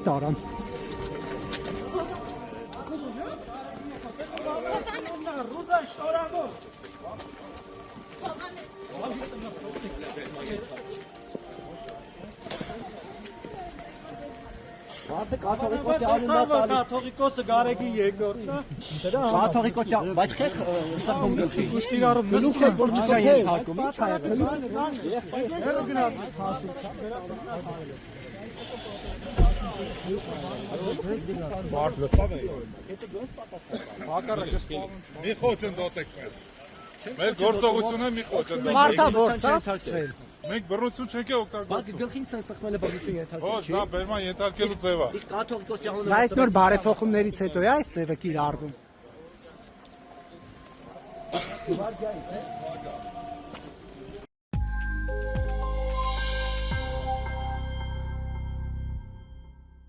տարան։ Մարդը կաթողիկոսի անունով կաթողիկոսը Գարեգի երկրորդն է։ Կաթողիկոսի, բայց քեք սախում գլխի։ Ուշտիգարում նստում եք որ չկա ենթարկում, ի՞նչ ա եղել։ Մարդ լսավ է։ Հակառակը մի խոչընդոտ եք մեզ։ Մեր գործողությունը մի խոչընդոտ։ Մարդա որսացվել։ Մենք բռնություն չենք օգտագործում։ Բայց գլխին սխմել է բռնություն ենթարկում։ Ոչ, դա բերման ենթարկելու ձև է։ Իսկ կաթողիկոսի անունով այդ նոր բարեփոխումներից հետո է այս ձևը կիրառվում։